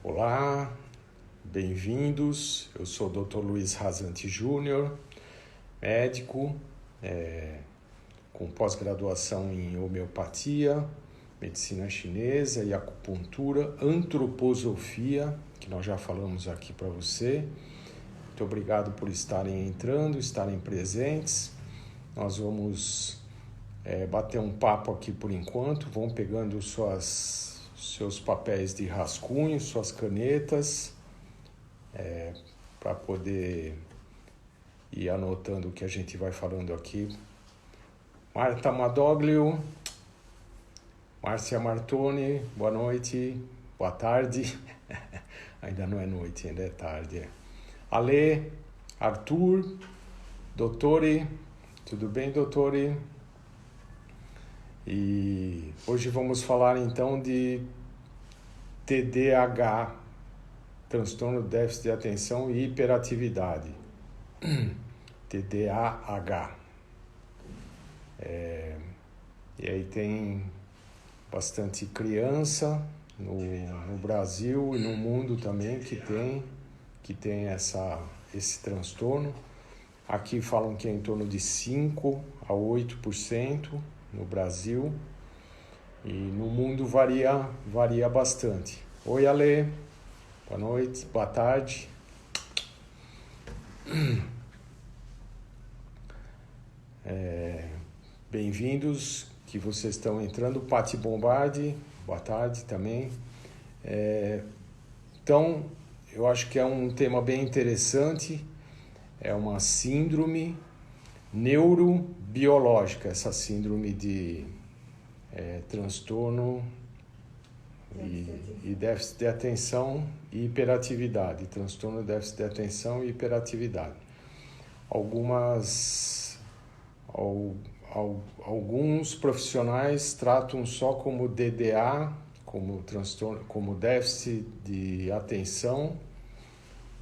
Olá, bem-vindos. Eu sou o Dr. Luiz Rasante Júnior, médico com pós-graduação em homeopatia, medicina chinesa e acupuntura, antroposofia, que nós já falamos aqui para você. Muito obrigado por estarem entrando, estarem presentes. Nós vamos bater um papo aqui por enquanto. Vão pegando seus papéis de rascunho, suas canetas, para poder ir anotando o que a gente vai falando aqui. Marta Madoglio, Márcia Martoni, boa noite, boa tarde. Ainda não é noite, ainda é tarde. Ale, Arthur, Dottore, tudo bem, Dottore? E hoje vamos falar então de TDAH, transtorno de déficit de atenção e hiperatividade. TDAH. E aí tem bastante criança no Brasil e no mundo também que tem esse transtorno. Aqui falam que é em torno de 5 a 8% no Brasil e no mundo varia bastante. Oi, Ale, boa noite, boa tarde. Bem-vindos, que vocês estão entrando. Pati Bombardi, boa tarde também. Então, eu acho que é um tema bem interessante. É uma síndrome neurobiológica, essa síndrome de transtorno e déficit de atenção e hiperatividade. Transtorno, déficit de atenção e hiperatividade. Alguns profissionais tratam só como DDA, como transtorno, como déficit de atenção,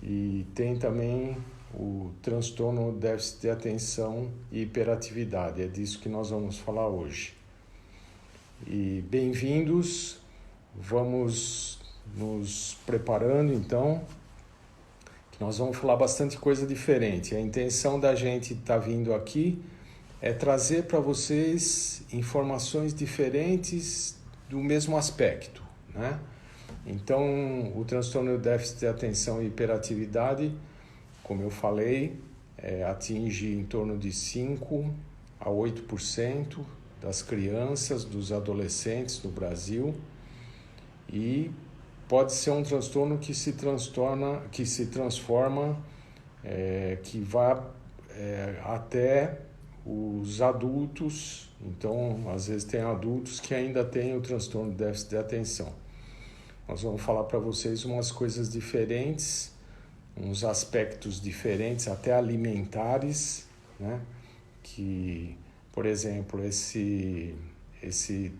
e tem também o transtorno déficit de atenção e hiperatividade. É disso que nós vamos falar hoje. E bem-vindos, vamos nos preparando então, que nós vamos falar bastante coisa diferente. A intenção da gente estar vindo aqui é trazer para vocês informações diferentes do mesmo aspecto, né? Então, o transtorno de déficit de atenção e hiperatividade, como eu falei, atinge em torno de 5 a 8% das crianças, dos adolescentes no Brasil, e pode ser um transtorno que se transforma, que vai até os adultos. Então, às vezes tem adultos que ainda têm o transtorno de déficit de atenção. Nós vamos falar para vocês umas coisas diferentes, uns aspectos diferentes, até alimentares, né? Que, por exemplo, esse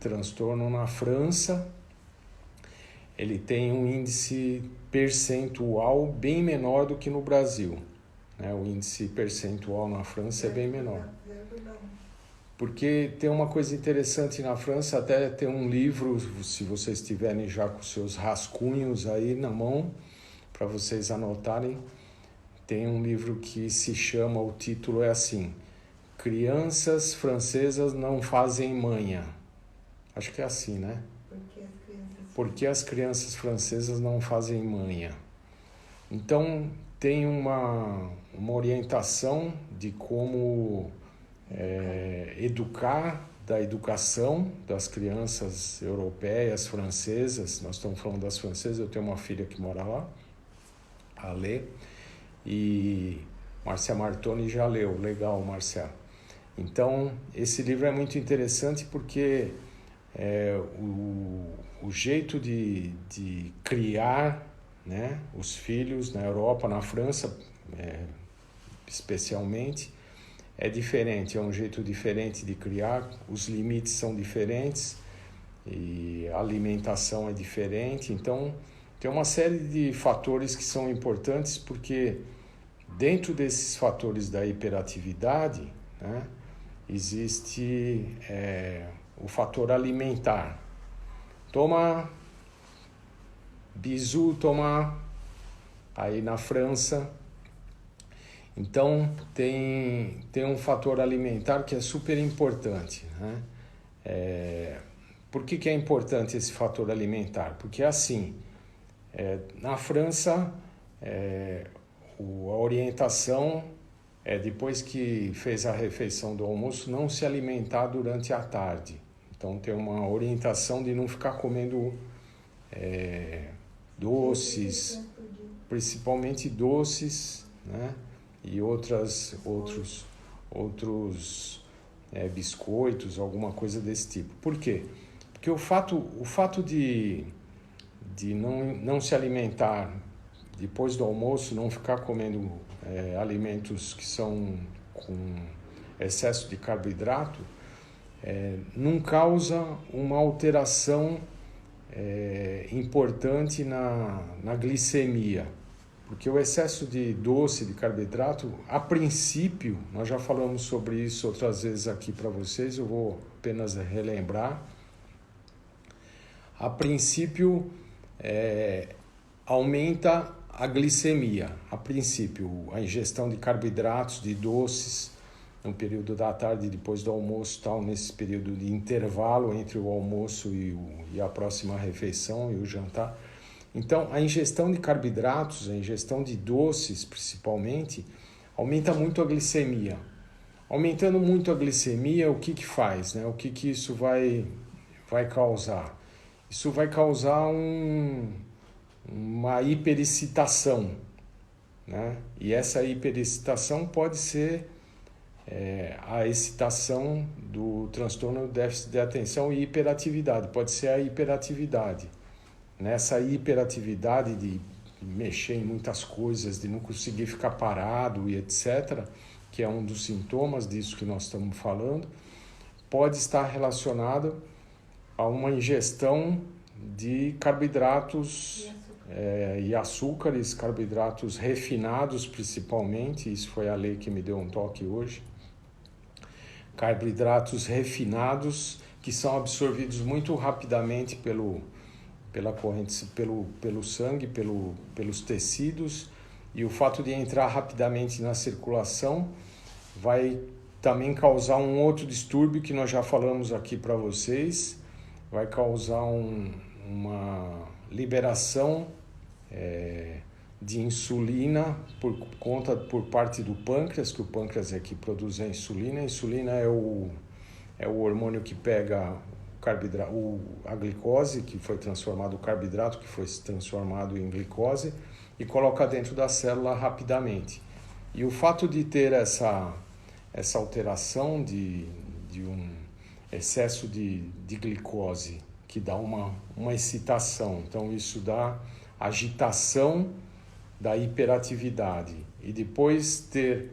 transtorno na França, ele tem um índice percentual bem menor do que no Brasil. O índice percentual na França é bem menor. Porque tem uma coisa interessante na França, até tem um livro, se vocês tiverem já com seus rascunhos aí na mão, para vocês anotarem, tem um livro que se chama, o título é assim, Crianças Francesas Não Fazem Manha. Acho que é assim, né? Porque as crianças francesas não fazem manha. Então, tem uma orientação de como educar, da educação das crianças europeias, francesas. Nós estamos falando das francesas, eu tenho uma filha que mora lá, a Lê, e Márcia Martoni já leu. Legal, Márcia. Então, esse livro é muito interessante porque o jeito de criar, né, os filhos na Europa, na França, especialmente, é diferente, é um jeito diferente de criar, os limites são diferentes e a alimentação é diferente. Então, tem uma série de fatores que são importantes, porque dentro desses fatores da hiperatividade, né, existe o fator alimentar. Toma Bisou Thomas, aí na França. Então, tem um fator alimentar que é super importante, né? Por que é importante esse fator alimentar? Porque assim, na França, a orientação é, depois que fez a refeição do almoço, não se alimentar durante a tarde. Então, tem uma orientação de não ficar comendo doces, principalmente doces, né? E outros biscoitos, alguma coisa desse tipo. Por quê? Porque o fato de não se alimentar depois do almoço, não ficar comendo alimentos que são com excesso de carboidrato, não causa uma alteração importante na glicemia. Porque o excesso de doce, de carboidrato, a princípio, nós já falamos sobre isso outras vezes aqui para vocês, eu vou apenas relembrar. A princípio, aumenta a glicemia. A princípio, a ingestão de carboidratos, de doces, no período da tarde, depois do almoço, tal, nesse período de intervalo entre o almoço e a próxima refeição e o jantar. Então, a ingestão de carboidratos, a ingestão de doces, principalmente, aumenta muito a glicemia. Aumentando muito a glicemia, o que faz, né? O que isso vai causar? Isso vai causar uma hiperexcitação, né? E essa hiperexcitação pode ser a excitação do transtorno do déficit de atenção e hiperatividade, pode ser a hiperatividade. Nessa hiperatividade de mexer em muitas coisas, de não conseguir ficar parado e etc., que é um dos sintomas disso que nós estamos falando, pode estar relacionado a uma ingestão de carboidratos e açúcares, carboidratos refinados principalmente, isso foi a lei que me deu um toque hoje, carboidratos refinados que são absorvidos muito rapidamente pela corrente, pelo sangue, pelos tecidos, e o fato de entrar rapidamente na circulação vai também causar um outro distúrbio que nós já falamos aqui para vocês, vai causar uma liberação de insulina por parte do pâncreas, que o pâncreas é que produz a insulina. A insulina é o hormônio que pega a glicose, que foi transformado, o carboidrato que foi transformado em glicose, e coloca dentro da célula rapidamente. E o fato de ter essa alteração de um excesso de glicose, que dá uma excitação, então isso dá agitação da hiperatividade, e depois ter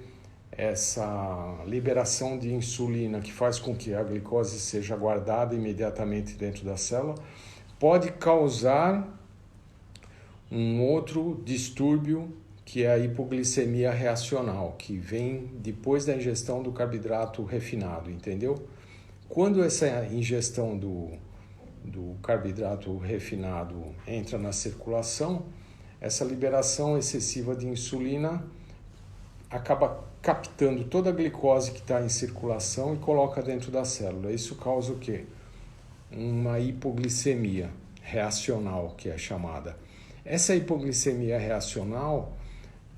essa liberação de insulina que faz com que a glicose seja guardada imediatamente dentro da célula, pode causar um outro distúrbio, que é a hipoglicemia reacional, que vem depois da ingestão do carboidrato refinado, entendeu? Quando essa ingestão do carboidrato refinado entra na circulação, essa liberação excessiva de insulina acaba captando toda a glicose que está em circulação e coloca dentro da célula. Isso causa o quê? Uma hipoglicemia reacional, que é chamada. Essa hipoglicemia reacional,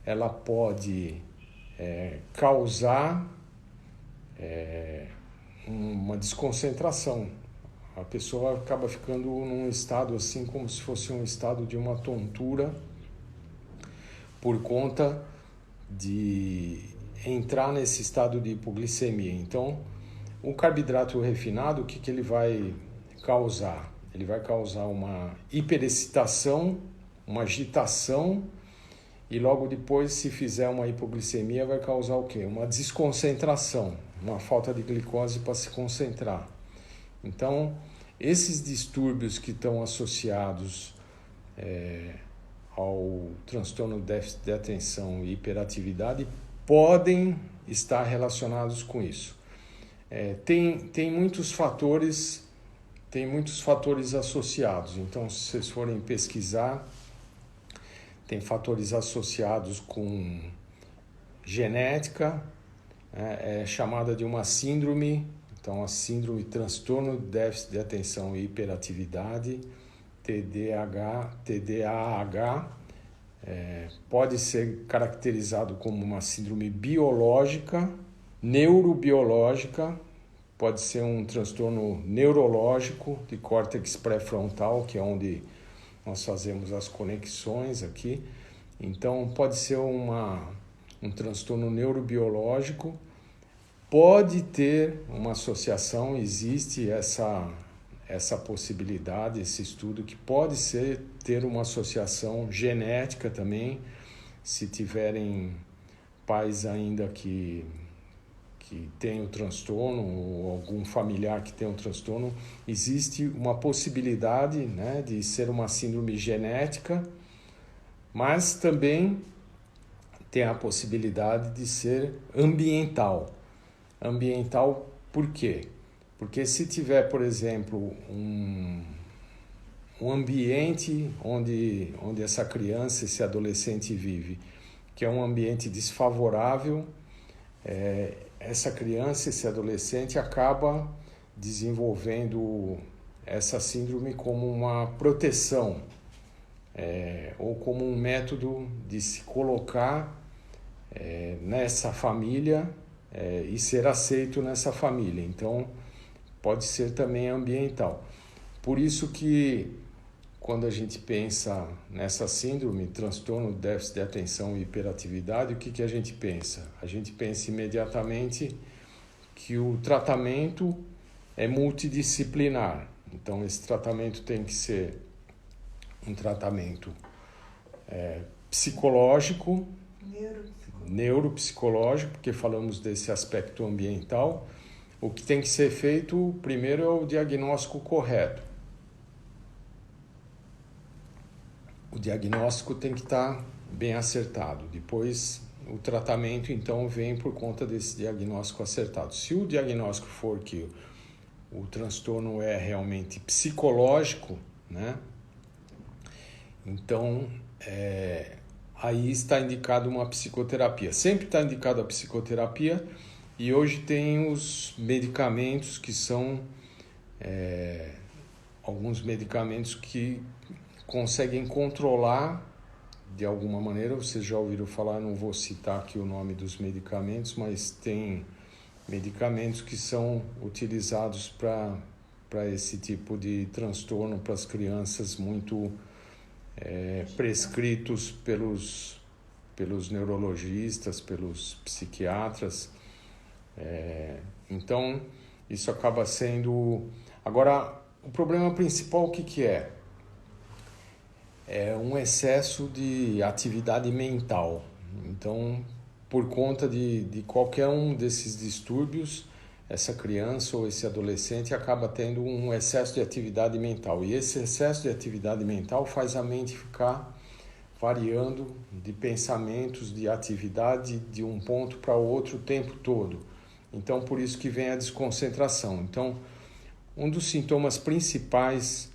ela pode causar uma desconcentração. A pessoa acaba ficando num estado assim, como se fosse um estado de uma tontura, por conta de entrar nesse estado de hipoglicemia. Então, o carboidrato refinado, o que ele vai causar? Ele vai causar uma hiperexcitação, uma agitação, e logo depois, se fizer uma hipoglicemia, vai causar o quê? Uma desconcentração, uma falta de glicose para se concentrar. Então, esses distúrbios que estão associados ao transtorno do déficit de atenção e hiperatividade podem estar relacionados com isso. Tem muitos fatores associados. Então, se vocês forem pesquisar, tem fatores associados com genética, é chamada de uma síndrome. Então, a síndrome transtorno de déficit de atenção e hiperatividade, TDAH, pode ser caracterizado como uma síndrome biológica, neurobiológica, pode ser um transtorno neurológico de córtex pré-frontal, que é onde nós fazemos as conexões aqui. Então, pode ser um transtorno neurobiológico, pode ter uma associação, existe essa possibilidade, esse estudo, que pode ter uma associação genética também, se tiverem pais ainda que tem o transtorno, ou algum familiar que tem o transtorno, existe uma possibilidade, né, de ser uma síndrome genética, mas também tem a possibilidade de ser ambiental. Ambiental por quê? Porque se tiver, por exemplo, um ambiente onde essa criança, esse adolescente vive, que é um ambiente desfavorável, essa criança, esse adolescente acaba desenvolvendo essa síndrome como uma proteção, ou como um método de se colocar nessa família e ser aceito nessa família. Então, pode ser também ambiental. Por isso que, quando a gente pensa nessa síndrome, transtorno de déficit de atenção e hiperatividade, o que a gente pensa? A gente pensa imediatamente que o tratamento é multidisciplinar. Então, esse tratamento tem que ser um tratamento psicológico, neuropsicológico, porque falamos desse aspecto ambiental. O que tem que ser feito primeiro é o diagnóstico correto. O diagnóstico tem que estar bem acertado. Depois, o tratamento, então, vem por conta desse diagnóstico acertado. Se o diagnóstico for que o transtorno é realmente psicológico, né? Então, aí está indicado uma psicoterapia. Sempre está indicado a psicoterapia, e hoje tem os medicamentos que são alguns medicamentos que conseguem controlar de alguma maneira. Vocês já ouviram falar, não vou citar aqui o nome dos medicamentos, mas tem medicamentos que são utilizados para esse tipo de transtorno, para as crianças, muito prescritos pelos neurologistas, pelos psiquiatras. Então, isso acaba sendo... Agora, o problema principal, o que é? É um excesso de atividade mental. Então, por conta de qualquer um desses distúrbios, essa criança ou esse adolescente acaba tendo um excesso de atividade mental. E esse excesso de atividade mental faz a mente ficar variando de pensamentos, de atividade, de um ponto para outro o tempo todo. Então, por isso que vem a desconcentração. Então, um dos sintomas principais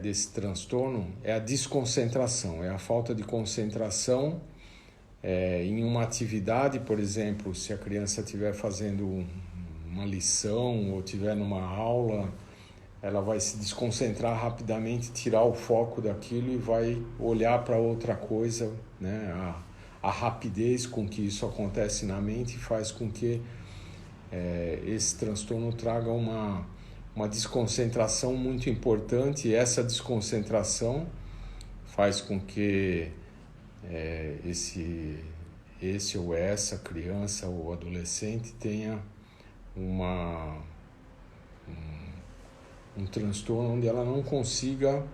desse transtorno é a desconcentração, é a falta de concentração em uma atividade. Por exemplo, se a criança estiver fazendo uma lição ou estiver numa aula, ela vai se desconcentrar rapidamente, tirar o foco daquilo e vai olhar para outra coisa, né? A rapidez com que isso acontece na mente faz com que esse transtorno traga uma desconcentração muito importante, e essa desconcentração faz com que esse ou essa criança ou adolescente tenha um transtorno onde ela não consiga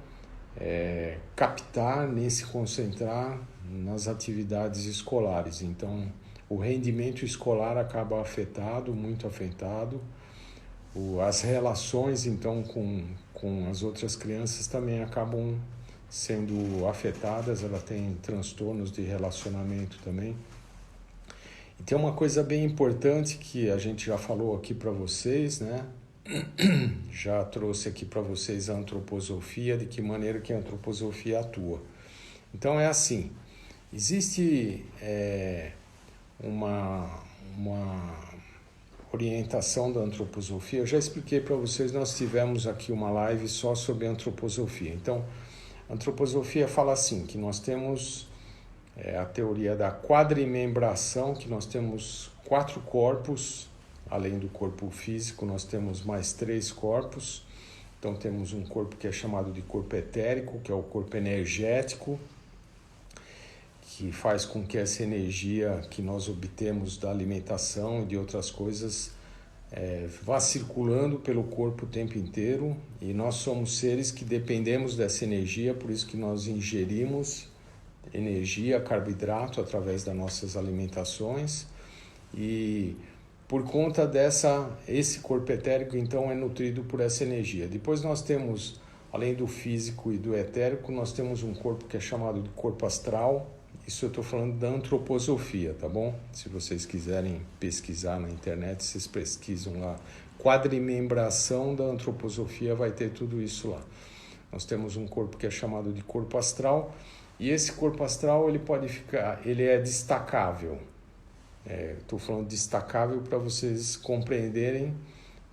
captar nem se concentrar nas atividades escolares. Então, o rendimento escolar acaba afetado, muito afetado. As relações, então, com as outras crianças também acabam sendo afetadas. Ela tem transtornos de relacionamento também. E tem uma coisa bem importante que a gente já falou aqui para vocês, né? Já trouxe aqui para vocês a antroposofia, de que maneira que a antroposofia atua. Então é assim, existe uma orientação da antroposofia. Eu já expliquei para vocês, nós tivemos aqui uma live só sobre antroposofia. Então, a antroposofia fala assim, que nós temos a teoria da quadrimembração, que nós temos 4 corpos, além do corpo físico, nós temos mais 3 corpos. Então, temos um corpo que é chamado de corpo etérico, que é o corpo energético, que faz com que essa energia que nós obtemos da alimentação e de outras coisas vá circulando pelo corpo o tempo inteiro, e nós somos seres que dependemos dessa energia, por isso que nós ingerimos energia, carboidrato através das nossas alimentações, e por conta esse corpo etérico então é nutrido por essa energia. Depois nós temos, além do físico e do etérico, nós temos um corpo que é chamado de corpo astral. Isso eu estou falando da antroposofia, tá bom? Se vocês quiserem pesquisar na internet, vocês pesquisam lá. Quadrimembração da antroposofia, vai ter tudo isso lá. Nós temos um corpo que é chamado de corpo astral, e esse corpo astral ele é destacável. Estou falando destacável para vocês compreenderem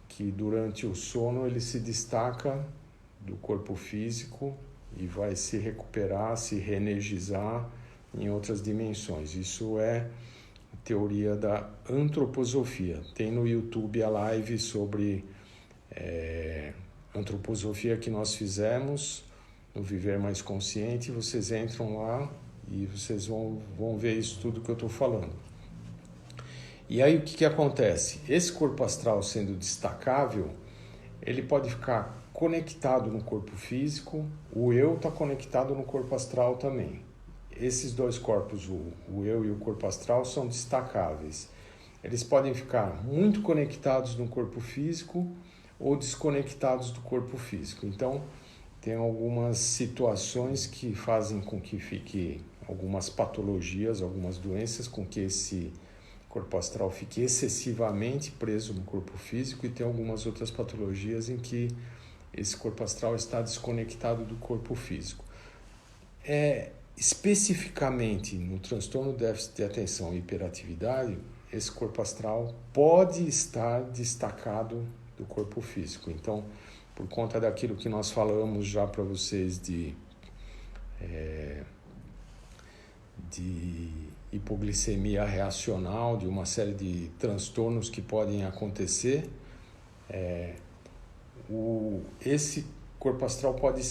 que durante o sono ele se destaca do corpo físico e vai se recuperar, se reenergizar em outras dimensões. Isso é a teoria da antroposofia. Tem no YouTube a live sobre antroposofia que nós fizemos no Viver Mais Consciente. Vocês entram lá e vocês vão ver isso tudo que eu estou falando. E aí o que acontece? Esse corpo astral sendo destacável, ele pode ficar conectado no corpo físico, o eu está conectado no corpo astral também. Esses 2 corpos, o eu e o corpo astral, são destacáveis. Eles podem ficar muito conectados no corpo físico ou desconectados do corpo físico. Então, tem algumas situações que fazem com que fique algumas patologias, algumas doenças, com que esse corpo astral fique excessivamente preso no corpo físico, e tem algumas outras patologias em que esse corpo astral está desconectado do corpo físico. Especificamente no transtorno déficit de atenção e hiperatividade, esse corpo astral pode estar destacado do corpo físico. Então, por conta daquilo que nós falamos já para vocês de hipoglicemia reacional, de uma série de transtornos que podem acontecer, esse corpo astral pode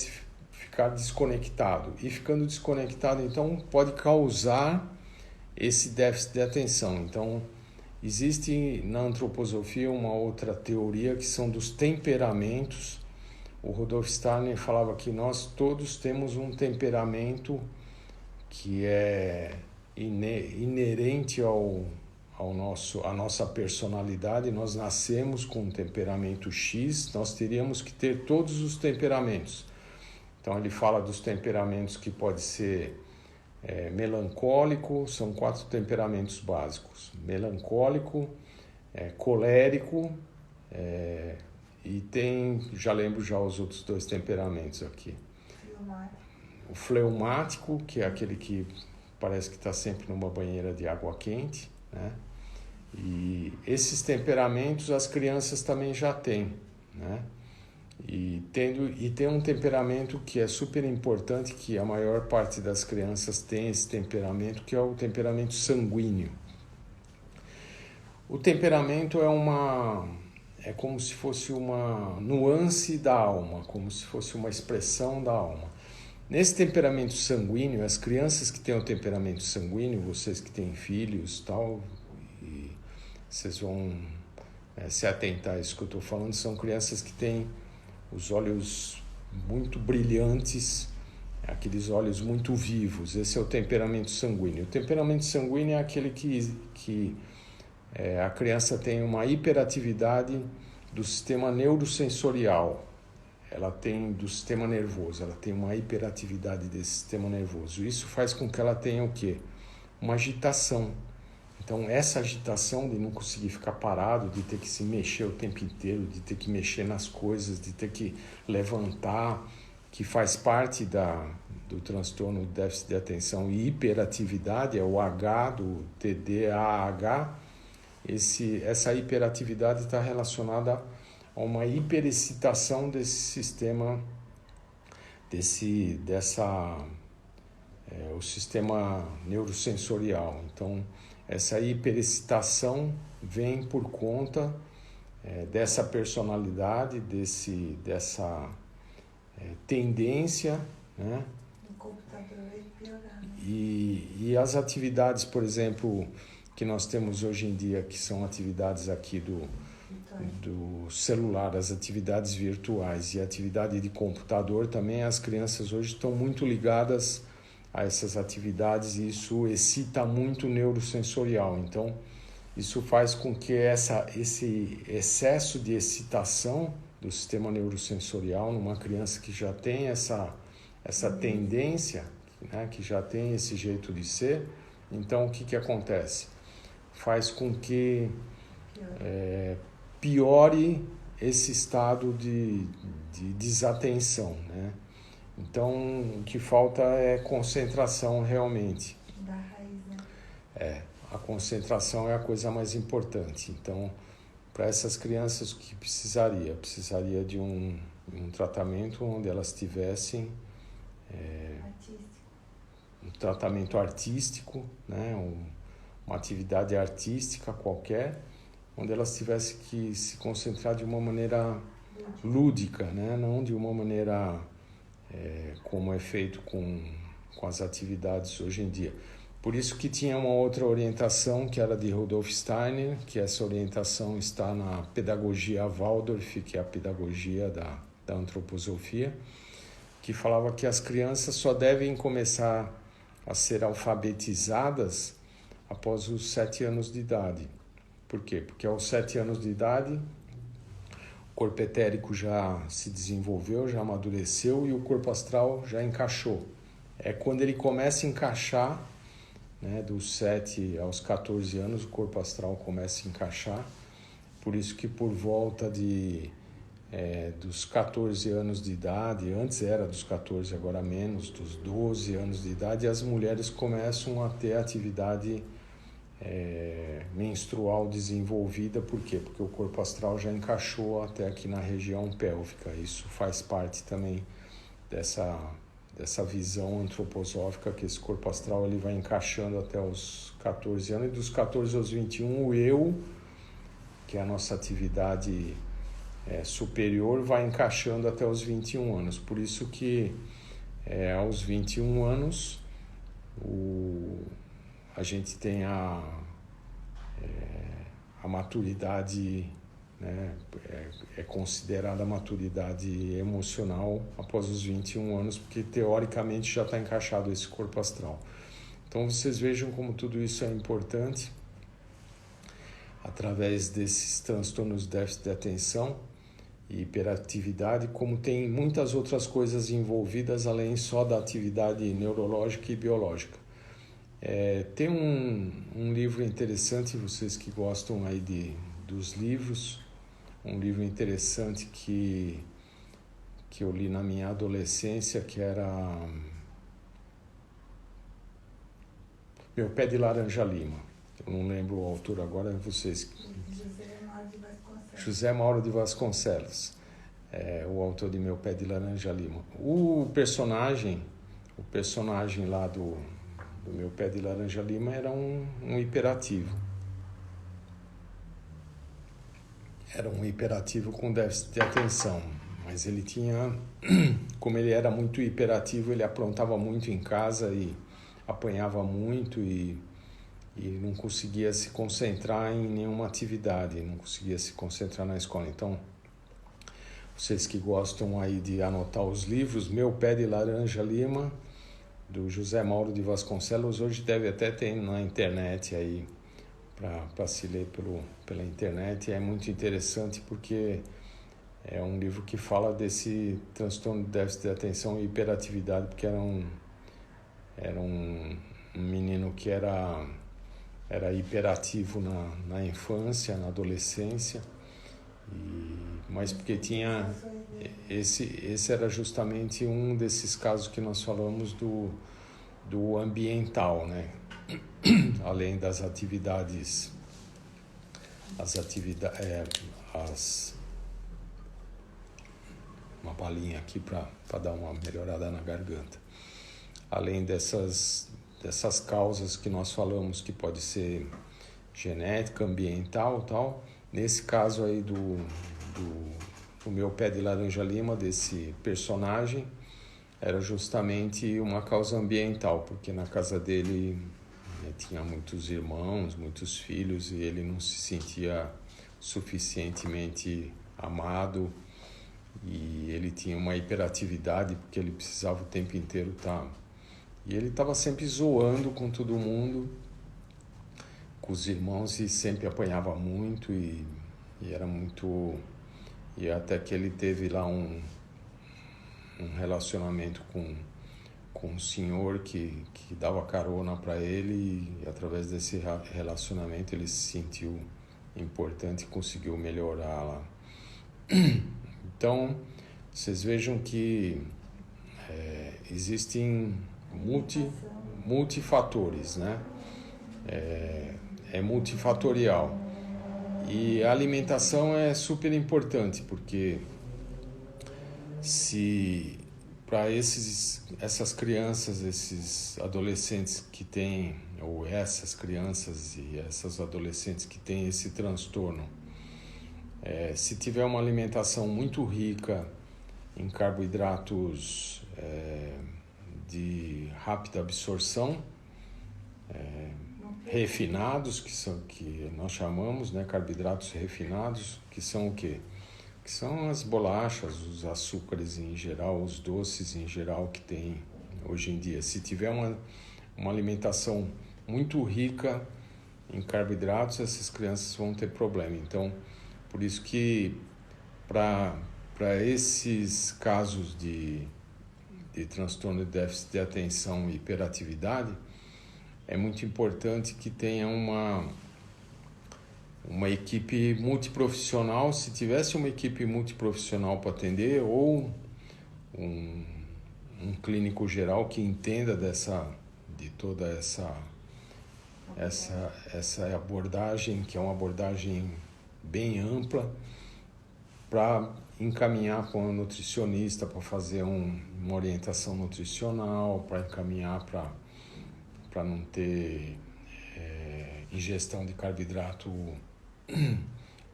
ficar desconectado. E ficando desconectado, então, pode causar esse déficit de atenção. Então, existe na antroposofia uma outra teoria que são dos temperamentos. O Rudolf Steiner falava que nós todos temos um temperamento que é inerente à nossa personalidade. Nós nascemos com um temperamento X, nós teríamos que ter todos os temperamentos. Então ele fala dos temperamentos que pode ser melancólico, são 4 temperamentos básicos: melancólico, colérico, e já lembro os outros 2 temperamentos aqui. O fleumático, que é aquele que parece que está sempre numa banheira de água quente, né? E esses temperamentos as crianças também já têm, né? E tem um temperamento que é super importante, que a maior parte das crianças tem esse temperamento, que é o temperamento sanguíneo. O temperamento é como se fosse uma nuance da alma, como se fosse uma expressão da alma. Nesse temperamento sanguíneo, as crianças que têm o temperamento sanguíneo, vocês que têm filhos, tal, e vocês vão se atentar a isso que eu estou falando, são crianças que têm os olhos muito brilhantes, aqueles olhos muito vivos. Esse é o temperamento sanguíneo. O temperamento sanguíneo é aquele que a criança tem uma hiperatividade do sistema neurosensorial. Ela tem do sistema nervoso, ela tem uma hiperatividade desse sistema nervoso. Isso faz com que ela tenha o quê? Uma agitação. Então, essa agitação de não conseguir ficar parado, de ter que se mexer o tempo inteiro, de ter que mexer nas coisas, de ter que levantar, que faz parte do transtorno de déficit de atenção e hiperatividade, é o H do TDAH. Essa hiperatividade está relacionada a uma hiperexcitação desse sistema, o sistema neurosensorial. Então, essa hiperexcitação vem por conta dessa personalidade, dessa tendência, né? O computador vai piorar, né? E as atividades, por exemplo, que nós temos hoje em dia, que são atividades aqui do celular, as atividades virtuais e atividade de computador também, as crianças hoje estão muito ligadas a essas atividades e isso excita muito o neurosensorial. Então, isso faz com que esse excesso de excitação do sistema neurosensorial numa criança que já tem essa tendência, né, que já tem esse jeito de ser, então o que acontece? Faz com que piore esse estado de desatenção, né? Então, o que falta é concentração realmente. Da raiz, né? A concentração é a coisa mais importante. Então, para essas crianças, o que precisaria de um tratamento onde elas tivessem um tratamento artístico, né? Uma atividade artística qualquer, onde elas tivessem que se concentrar de uma maneira lúdica, né? Não de uma maneira como é feito com as atividades hoje em dia. Por isso que tinha uma outra orientação, que era de Rudolf Steiner, que essa orientação está na pedagogia Waldorf, que é a pedagogia da antroposofia, que falava que as crianças só devem começar a ser alfabetizadas após os 7 anos de idade. Por quê? Porque aos 7 anos de idade, o corpo etérico já se desenvolveu, já amadureceu e o corpo astral já encaixou. É quando ele começa a encaixar, né, dos 7 aos 14 anos, o corpo astral começa a encaixar. Por isso que por volta dos 14 anos de idade, antes era dos 14, agora menos, dos 12 anos de idade, as mulheres começam a ter atividade menstrual desenvolvida. Por quê? Porque o corpo astral já encaixou até aqui na região pélvica. Isso faz parte também dessa visão antroposófica, que esse corpo astral ele vai encaixando até os 14 anos, e dos 14 aos 21 o eu, que é a nossa atividade superior, vai encaixando até os 21 anos. Por isso que aos 21 anos a gente tem a maturidade, né, é considerada a maturidade emocional após os 21 anos, porque teoricamente já está encaixado esse corpo astral. Então vocês vejam como tudo isso é importante através desses transtornos de déficit de atenção e hiperatividade, como tem muitas outras coisas envolvidas além só da atividade neurológica e biológica. Tem um livro interessante, vocês que gostam aí dos livros, um livro interessante que eu li na minha adolescência, que era Meu Pé de Laranja Lima. Eu não lembro o autor agora, vocês... José Mauro de Vasconcelos, o autor de Meu Pé de Laranja Lima. O personagem lá do Meu Pé de Laranja Lima era um hiperativo. Era um hiperativo com déficit de atenção, mas ele tinha, como ele era muito hiperativo, ele aprontava muito em casa e apanhava muito e não conseguia se concentrar em nenhuma atividade, não conseguia se concentrar na escola. Então, vocês que gostam aí de anotar os livros, Meu Pé de Laranja Lima, do José Mauro de Vasconcelos, hoje deve até ter na internet aí, para se ler pela internet. É muito interessante porque é um livro que fala desse transtorno de déficit de atenção e hiperatividade, porque era um menino que era hiperativo na infância, na adolescência, e mas porque tinha... Esse era justamente um desses casos que nós falamos do ambiental, né? Além das atividades... Uma balinha aqui para dar uma melhorada na garganta. Além dessas causas que nós falamos, que pode ser genética, ambiental, tal. Nesse caso aí do meu pé de laranja lima, desse personagem, era justamente uma causa ambiental, porque na casa dele, né, tinha muitos irmãos, muitos filhos, e ele não se sentia suficientemente amado, e ele tinha uma hiperatividade, porque ele precisava o tempo inteiro estar... E ele estava sempre zoando com todo mundo, com os irmãos, e sempre apanhava muito, e era muito... E até que ele teve lá um relacionamento com um senhor que dava carona para ele, e através desse relacionamento ele se sentiu importante e conseguiu melhorar lá. Então, vocês vejam que existem multifatores, né? É multifatorial. E a alimentação é super importante, porque se para essas crianças, esses adolescentes que têm, ou essas crianças e essas adolescentes que têm esse transtorno, se tiver uma alimentação muito rica em carboidratos de rápida absorção, refinados, que nós chamamos, né, carboidratos refinados, que são o quê? Que são as bolachas, os açúcares em geral, os doces em geral que tem hoje em dia. Se tiver uma alimentação muito rica em carboidratos, essas crianças vão ter problema. Então, por isso que para esses casos de transtorno de déficit de atenção e hiperatividade, é muito importante que tenha uma equipe multiprofissional. Se tivesse uma equipe multiprofissional para atender, ou um clínico geral que entenda de toda essa abordagem, que é uma abordagem bem ampla, para encaminhar para um nutricionista, para fazer uma orientação nutricional, para encaminhar para não ter ingestão de carboidrato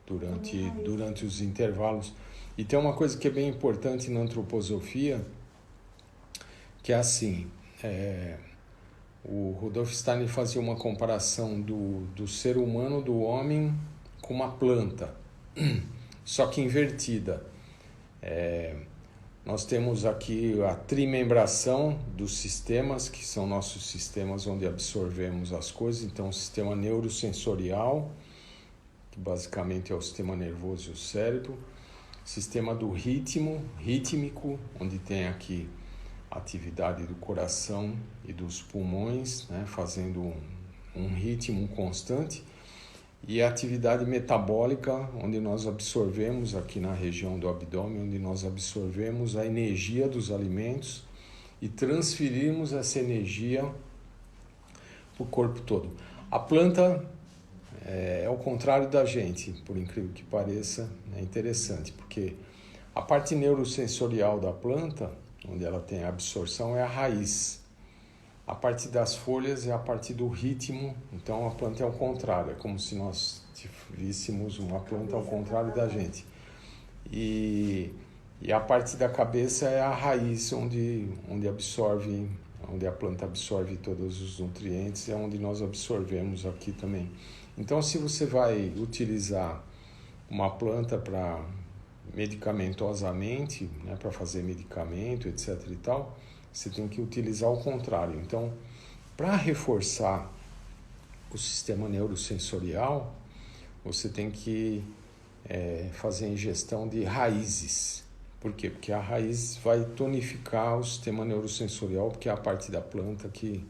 durante os intervalos. E tem uma coisa que é bem importante na antroposofia, que é assim, o Rudolf Steiner fazia uma comparação do ser humano, do homem, com uma planta, só que invertida. Nós temos aqui a trimembração dos sistemas, que são nossos sistemas onde absorvemos as coisas. Então, o sistema neurosensorial, que basicamente é o sistema nervoso e o cérebro. Sistema do rítmico, onde tem aqui a atividade do coração e dos pulmões, né, fazendo um ritmo constante. E a atividade metabólica, onde nós absorvemos aqui na região do abdômen, onde nós absorvemos a energia dos alimentos e transferimos essa energia para o corpo todo. A planta é o contrário da gente, por incrível que pareça, é interessante, porque a parte neurosensorial da planta, onde ela tem a absorção, é a raiz. A parte das folhas é a parte do ritmo, então a planta é o contrário, é como se nós víssemos uma planta ao contrário da gente. E a parte da cabeça é a raiz, onde a planta absorve todos os nutrientes, é onde nós absorvemos aqui também. Então, se você vai utilizar uma planta para medicamentosamente, né, para fazer medicamento, etc. e tal, você tem que utilizar o contrário. Então, para reforçar o sistema neurosensorial, você tem que fazer a ingestão de raízes. Por quê? Porque a raiz vai tonificar o sistema neurosensorial, porque é a parte da planta que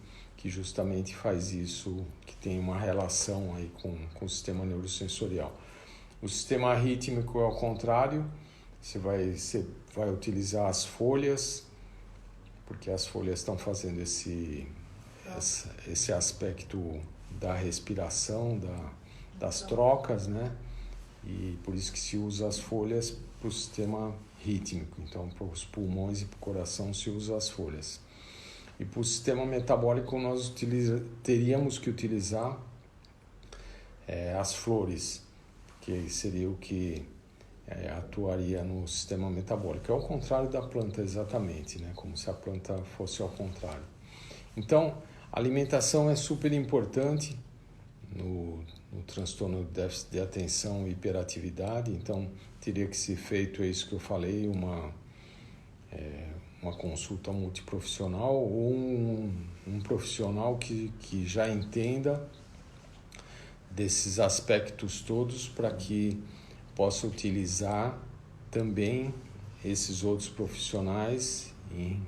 justamente faz isso, que tem uma relação aí com o sistema neurosensorial. O sistema rítmico é ao contrário, você vai utilizar as folhas, porque as folhas estão fazendo esse aspecto da respiração, das trocas, né? E por isso que se usa as folhas para o sistema rítmico. Então, para os pulmões e para o coração se usa as folhas. E para o sistema metabólico nós teríamos que utilizar as flores, que seria o que atuaria no sistema metabólico. É ao contrário da planta exatamente, né? Como se a planta fosse ao contrário. Então, a alimentação é super importante no transtorno de déficit de atenção e hiperatividade. Então, teria que ser feito isso que eu falei, uma consulta multiprofissional ou um profissional que já entenda desses aspectos todos para que possa utilizar também esses outros profissionais em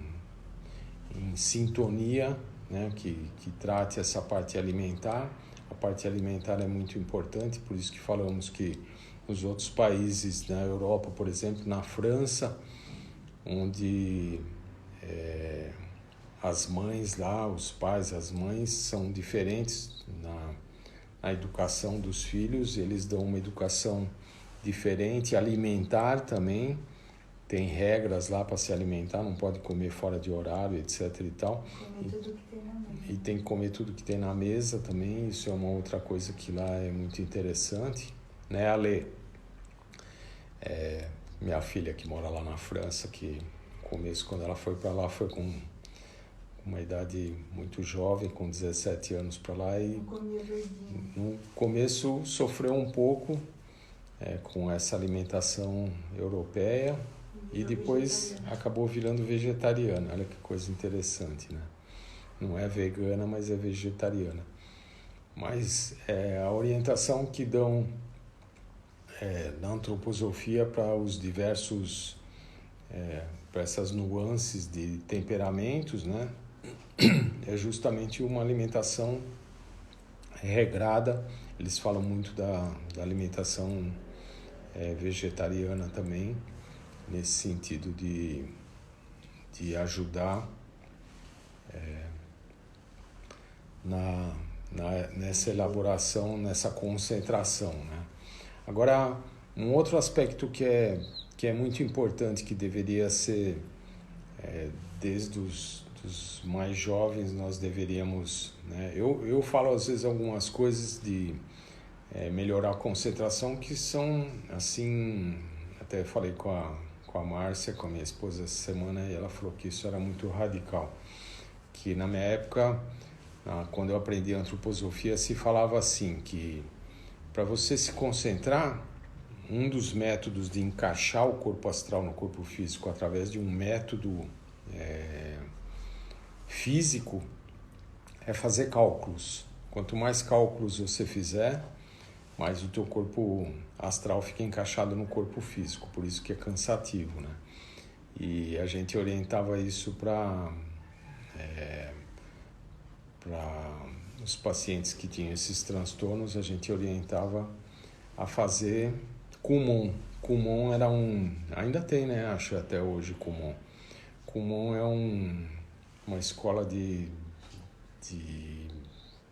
sintonia, né, que trate essa parte alimentar. A parte alimentar é muito importante, por isso que falamos que nos outros países, na Europa, por exemplo, na França, onde as mães lá, os pais, as mães são diferentes na educação dos filhos, eles dão uma educação diferente, alimentar também, tem regras lá para se alimentar, não pode comer fora de horário, etc. e tal. Comer tudo que tem na mesa. E tem que comer tudo que tem na mesa também, isso é uma outra coisa que lá é muito interessante, né, Ale? Minha filha que mora lá na França, que no começo, quando ela foi para lá, foi com uma idade muito jovem, com 17 anos para lá, e no começo sofreu um pouco com essa alimentação europeia e depois acabou virando vegetariana. Olha que coisa interessante, né? Não é vegana, mas é vegetariana. Mas a orientação que dão na antroposofia para os diversos, para essas nuances de temperamentos, né? É justamente uma alimentação regrada. Eles falam muito da alimentação vegetariana também, nesse sentido de ajudar nessa elaboração, nessa concentração, né? Agora, um outro aspecto que é muito importante, que deveria ser, desde os mais jovens, nós deveríamos, né? Eu falo às vezes algumas coisas de melhorar a concentração que são, assim, até falei com a Márcia, com a minha esposa essa semana, e ela falou que isso era muito radical, que na minha época, quando eu aprendi antroposofia, se falava assim, que para você se concentrar, um dos métodos de encaixar o corpo astral no corpo físico através de um método físico é fazer cálculos. Quanto mais cálculos você fizer, mais o teu corpo astral fica encaixado no corpo físico, por isso que é cansativo, né? E a gente orientava isso para os pacientes que tinham esses transtornos, a gente orientava a fazer Kumon. Kumon era ainda tem, né? Acho até hoje Kumon. Kumon é uma escola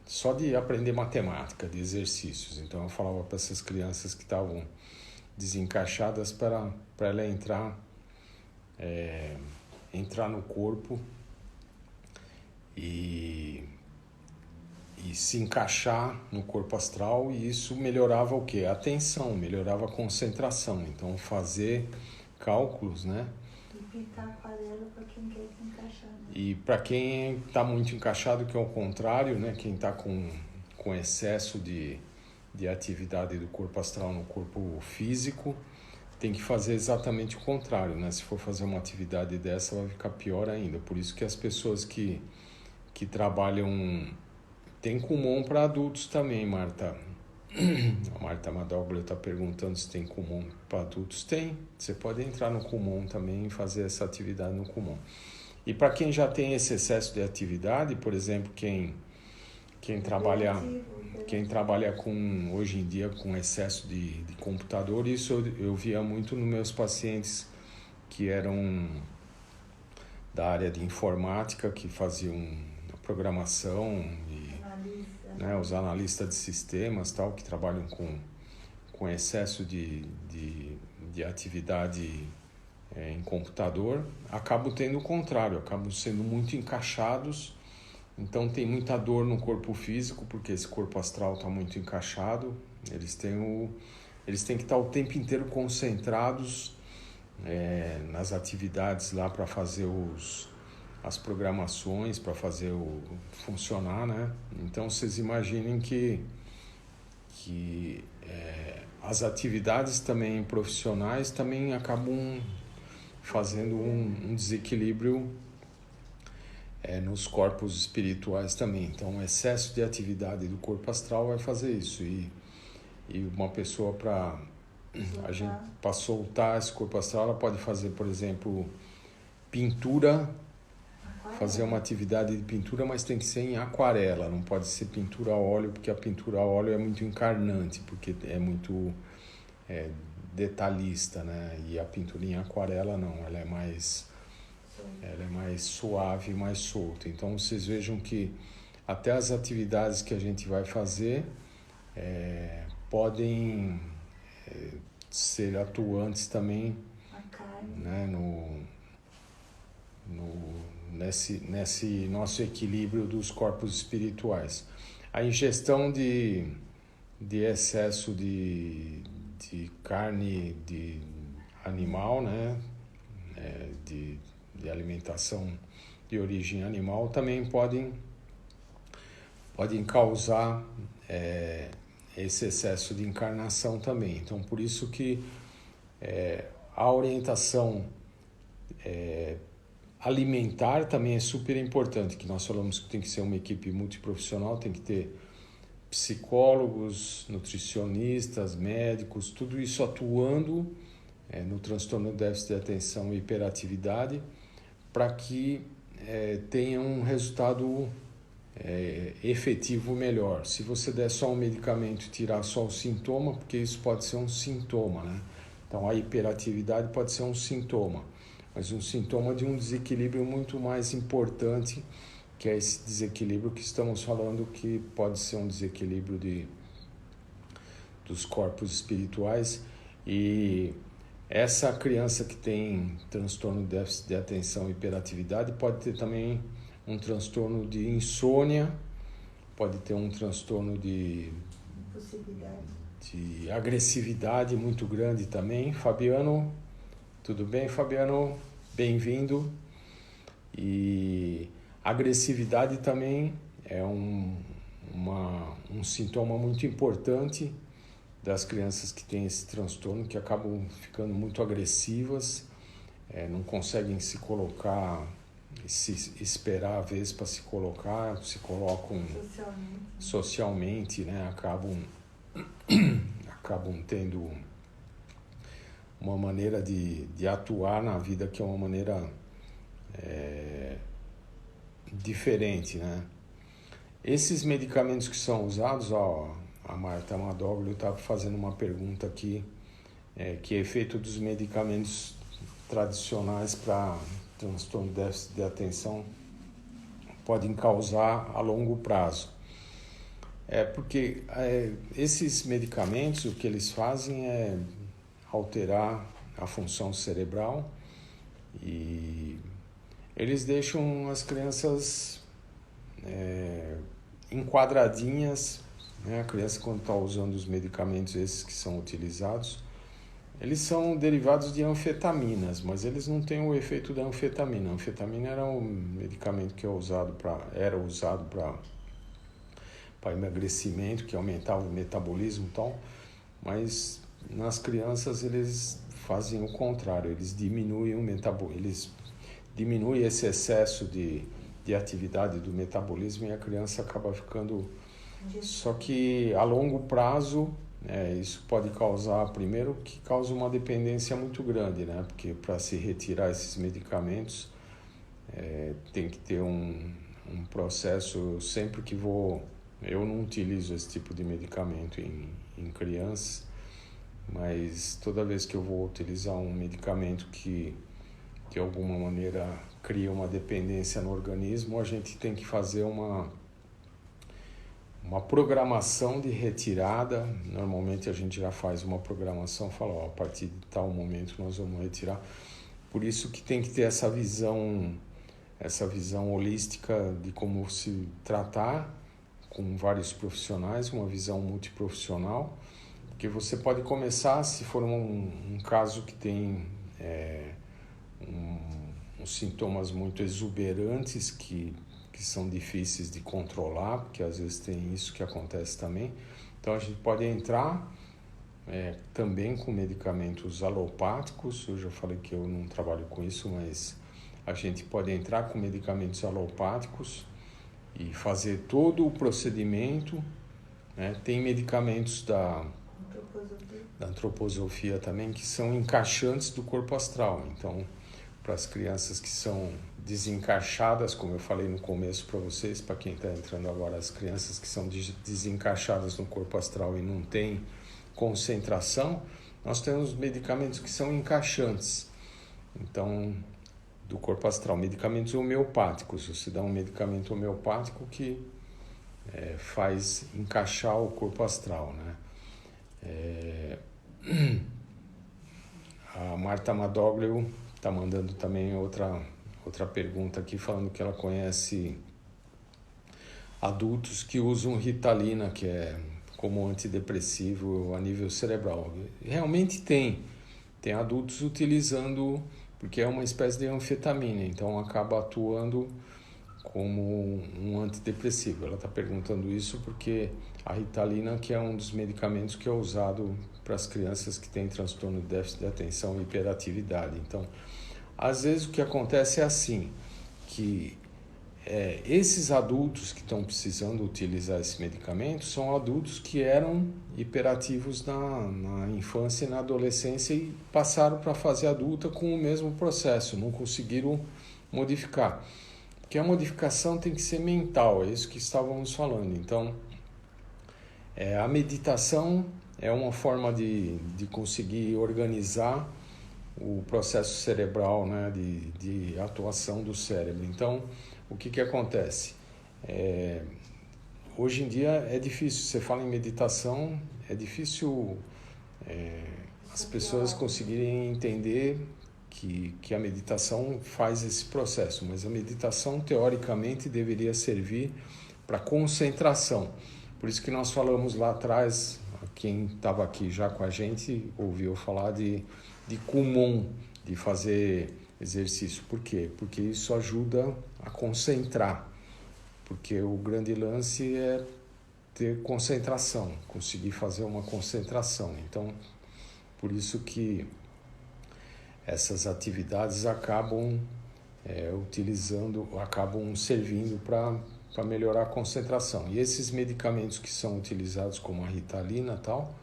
só de aprender matemática, de exercícios. Então eu falava para essas crianças que estavam desencaixadas para ela entrar no corpo e se encaixar no corpo astral, e isso melhorava o quê? A atenção, melhorava a concentração. Então fazer cálculos, né? E pintar aquarela para quem quer se encaixar, né? E para quem está muito encaixado, que é o contrário, né? Quem está com excesso de atividade do corpo astral no corpo físico, tem que fazer exatamente o contrário, né? Se for fazer uma atividade dessa, vai ficar pior ainda. Por isso que as pessoas que trabalham... Tem Kumon para adultos também, Marta. A Marta Madoglia está perguntando se tem Kumon para adultos. Tem. Você pode entrar no Kumon também e fazer essa atividade no Kumon. E para quem já tem esse excesso de atividade, por exemplo, quem quem trabalha com, hoje em dia com excesso de computador, isso eu via muito nos meus pacientes que eram da área de informática, que faziam a programação e né, os analistas de sistemas tal, que trabalham com excesso de atividade em computador, acabam tendo o contrário, acabam sendo muito encaixados. Então tem muita dor no corpo físico, porque esse corpo astral está muito encaixado. Eles têm que estar o tempo inteiro concentrados nas atividades lá para fazer as programações, para fazer funcionar, né? Então vocês imaginem que as atividades também profissionais também acabam fazendo um desequilíbrio nos corpos espirituais também. Então, o excesso de atividade do corpo astral vai fazer isso. E uma pessoa, para soltar esse corpo astral, ela pode fazer, por exemplo, pintura, fazer uma atividade de pintura, mas tem que ser em aquarela, não pode ser pintura a óleo, porque a pintura a óleo é muito encarnante, porque é muito detalhista, né? E a pintura em aquarela não, ela é mais suave, mais solta. Então vocês vejam que até as atividades que a gente vai fazer podem ser atuantes também, né, nesse nosso equilíbrio dos corpos espirituais. A ingestão de excesso de carne de animal, né, de alimentação de origem animal, também podem causar esse excesso de encarnação também. Então, por isso que a orientação alimentar também é super importante, que nós falamos que tem que ser uma equipe multiprofissional, tem que ter psicólogos, nutricionistas, médicos, tudo isso atuando no transtorno do déficit de atenção e hiperatividade, para que tenha um resultado efetivo melhor. Se você der só um medicamento e tirar só o sintoma, porque isso pode ser um sintoma, né? Então a hiperatividade pode ser um sintoma, mas um sintoma de um desequilíbrio muito mais importante, que é esse desequilíbrio que estamos falando, que pode ser um desequilíbrio dos corpos espirituais. E essa criança que tem transtorno de déficit de atenção e hiperatividade pode ter também um transtorno de insônia, pode ter um transtorno de agressividade muito grande também. Fabiano, tudo bem, Fabiano? Bem-vindo. E agressividade também é um sintoma muito importante das crianças que têm esse transtorno, que acabam ficando muito agressivas, não conseguem se colocar, se esperar a vez para se colocar, se colocam socialmente, né? Acabam tendo uma maneira de atuar na vida que é uma maneira diferente, né? Esses medicamentos que são usados, a Marta Madoglio estava fazendo uma pergunta aqui, que é efeito dos medicamentos tradicionais para transtorno de déficit de atenção podem causar a longo prazo. Porque esses medicamentos, o que eles fazem é alterar a função cerebral e eles deixam as crianças enquadradinhas, né? A criança, quando está usando os medicamentos esses que são utilizados, eles são derivados de anfetaminas, mas eles não têm o efeito da anfetamina. A anfetamina era um medicamento que era usado para emagrecimento, que aumentava o metabolismo e tal, mas nas crianças eles fazem o contrário, eles diminuem o metabolismo, eles diminuem esse excesso de atividade do metabolismo e a criança acaba ficando... Só que a longo prazo, isso pode causar, primeiro, que causa uma dependência muito grande, né? Porque para se retirar esses medicamentos tem que ter um processo. Sempre que vou Eu não utilizo esse tipo de medicamento em crianças, mas toda vez que eu vou utilizar um medicamento que de alguma maneira cria uma dependência no organismo, a gente tem que fazer uma programação de retirada. Normalmente a gente já faz uma programação, fala, ó, a partir de tal momento nós vamos retirar. Por isso que tem que ter essa visão holística de como se tratar com vários profissionais, uma visão multiprofissional, porque você pode começar, se for um caso que tem uns sintomas muito exuberantes que são difíceis de controlar, porque às vezes tem isso que acontece também. Então a gente pode entrar também com medicamentos alopáticos. Eu já falei que eu não trabalho com isso, mas a gente pode entrar com medicamentos alopáticos e fazer todo o procedimento, né? Tem medicamentos da antroposofia também que são encaixantes do corpo astral. Então, para as crianças que são desencaixadas, como eu falei no começo para vocês, para quem está entrando agora, as crianças que são desencaixadas no corpo astral e não têm concentração, nós temos medicamentos que são encaixantes. Então, do corpo astral, medicamentos homeopáticos. Você dá um medicamento homeopático que faz encaixar o corpo astral, né? A Marta Madoglio está mandando também outra pergunta aqui, falando que ela conhece adultos que usam Ritalina, que é como antidepressivo a nível cerebral. Realmente tem adultos utilizando, porque é uma espécie de anfetamina, então acaba atuando como um antidepressivo. Ela está perguntando isso porque a Ritalina, que é um dos medicamentos que é usado para as crianças que têm transtorno de déficit de atenção e hiperatividade. Então, às vezes o que acontece é assim, que esses adultos que estão precisando utilizar esse medicamento são adultos que eram hiperativos na infância e na adolescência e passaram para a fase adulta com o mesmo processo, não conseguiram modificar. Porque a modificação tem que ser mental, é isso que estávamos falando. Então, a meditação é uma forma de conseguir organizar o processo cerebral, né, de atuação do cérebro. Então, o que acontece? Hoje em dia é difícil, você fala em meditação, é difícil as pessoas conseguirem entender que a meditação faz esse processo, mas a meditação teoricamente deveria servir para concentração. Por isso que nós falamos lá atrás, quem estava aqui já com a gente ouviu falar de Kumon, de fazer exercício. Por quê? Porque isso ajuda a concentrar, porque o grande lance é ter concentração, conseguir fazer uma concentração. Então, por isso que essas atividades acabam acabam servindo para melhorar a concentração. E esses medicamentos que são utilizados, como a Ritalina e tal,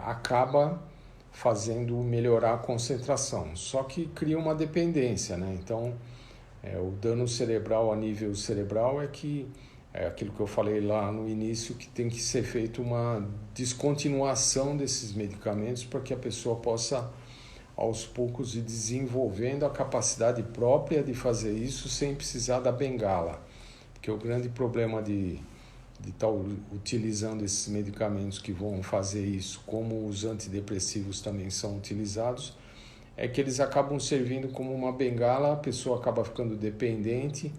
acaba fazendo melhorar a concentração. Só que cria uma dependência, né? Então, o dano cerebral a nível cerebral é aquilo que eu falei lá no início, que tem que ser feita uma descontinuação desses medicamentos para que a pessoa possa aos poucos ir desenvolvendo a capacidade própria de fazer isso sem precisar da bengala. Porque o grande problema de estar utilizando esses medicamentos que vão fazer isso, como os antidepressivos também são utilizados, é que eles acabam servindo como uma bengala, a pessoa acaba ficando dependente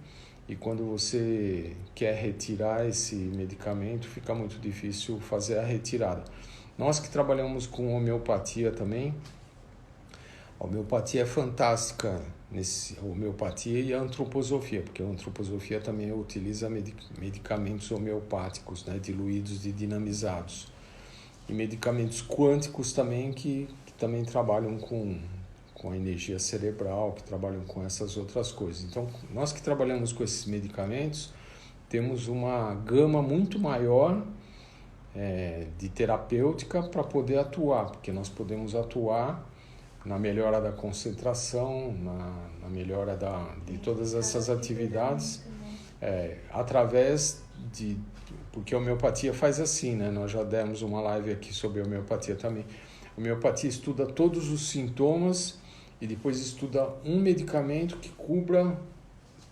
e quando você quer retirar esse medicamento, fica muito difícil fazer a retirada. Nós que trabalhamos com homeopatia também, a homeopatia é fantástica, a homeopatia e a antroposofia, porque a antroposofia também utiliza medicamentos homeopáticos, né, diluídos e dinamizados. E medicamentos quânticos também, que também trabalham com a energia cerebral, que trabalham com essas outras coisas. Então, nós que trabalhamos com esses medicamentos, temos uma gama muito maior de terapêutica para poder atuar, porque nós podemos atuar na melhora da concentração, na melhora de todas essas atividades, através de porque a homeopatia faz assim, né? Nós já demos uma live aqui sobre a homeopatia também. A homeopatia estuda todos os sintomas e depois estuda um medicamento que cubra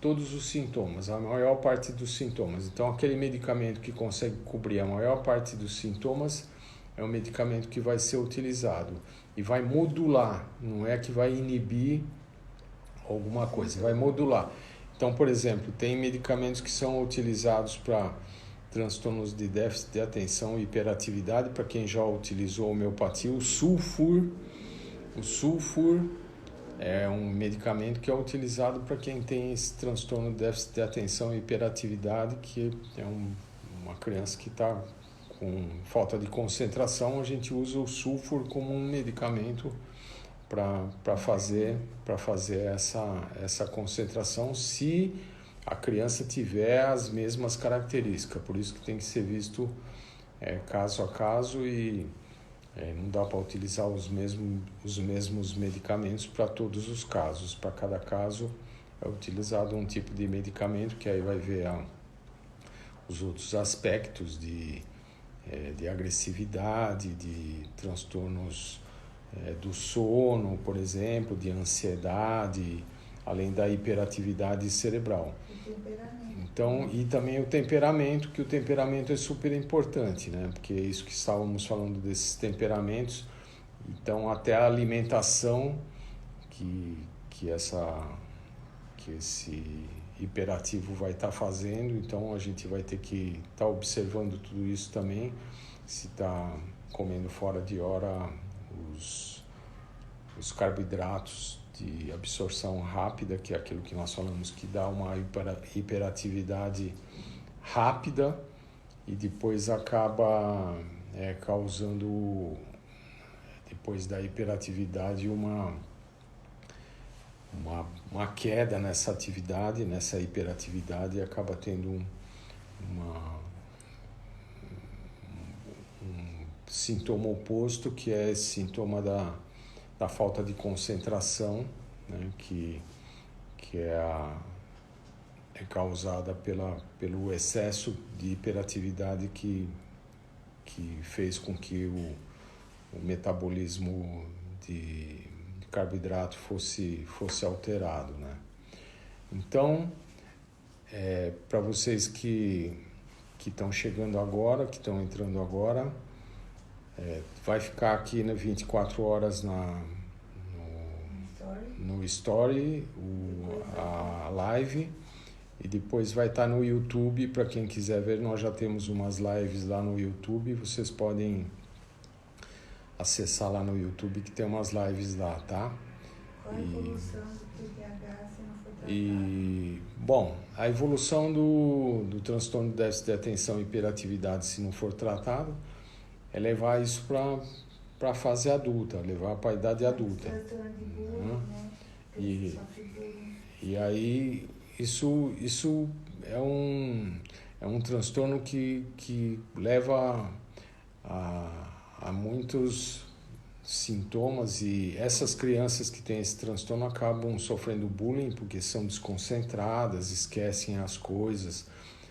todos os sintomas, a maior parte dos sintomas. Então, aquele medicamento que consegue cobrir a maior parte dos sintomas é o medicamento que vai ser utilizado e vai modular, não é que vai inibir alguma coisa, vai modular. Então, por exemplo, tem medicamentos que são utilizados para transtornos de déficit de atenção e hiperatividade, para quem já utilizou homeopatia, o sulfur é um medicamento que é utilizado para quem tem esse transtorno de déficit de atenção e hiperatividade, que é uma criança que está com falta de concentração. A gente usa o sulfur como um medicamento para fazer essa concentração, se a criança tiver as mesmas características. Por isso que tem que ser visto caso a caso e não dá para utilizar os mesmos medicamentos para todos os casos. Para cada caso é utilizado um tipo de medicamento, que aí vai ver os outros aspectos de agressividade, de transtornos do sono, por exemplo, de ansiedade, além da hiperatividade cerebral. Então, e também o temperamento, que o temperamento é super importante, né? Porque é isso que estávamos falando desses temperamentos. Então, até a alimentação que esse hiperativo vai estar fazendo, então a gente vai ter que estar observando tudo isso também, se está comendo fora de hora os carboidratos de absorção rápida, que é aquilo que nós falamos que dá uma hiperatividade rápida e depois acaba causando, depois da hiperatividade, uma queda nessa atividade, nessa hiperatividade, e acaba tendo um sintoma oposto, que é esse sintoma da falta de concentração, né, que é causada pelo excesso de hiperatividade que fez com que o metabolismo de carboidrato fosse alterado, né? Então, para vocês que estão chegando agora, que estão entrando agora, vai ficar aqui 24 horas no Story, a live, e depois vai estar no YouTube. Para quem quiser ver, nós já temos umas lives lá no YouTube, vocês podem acessar lá no YouTube, que tem umas lives lá, tá? Qual a evolução do TDAH se não for tratado? Bom, a evolução do transtorno de déficit de atenção e hiperatividade, se não for tratado, é levar isso para a fase adulta, levar para a idade adulta. Transtorno de bullying, né? E aí isso é um transtorno que leva a muitos sintomas, e essas crianças que têm esse transtorno acabam sofrendo bullying porque são desconcentradas, esquecem as coisas,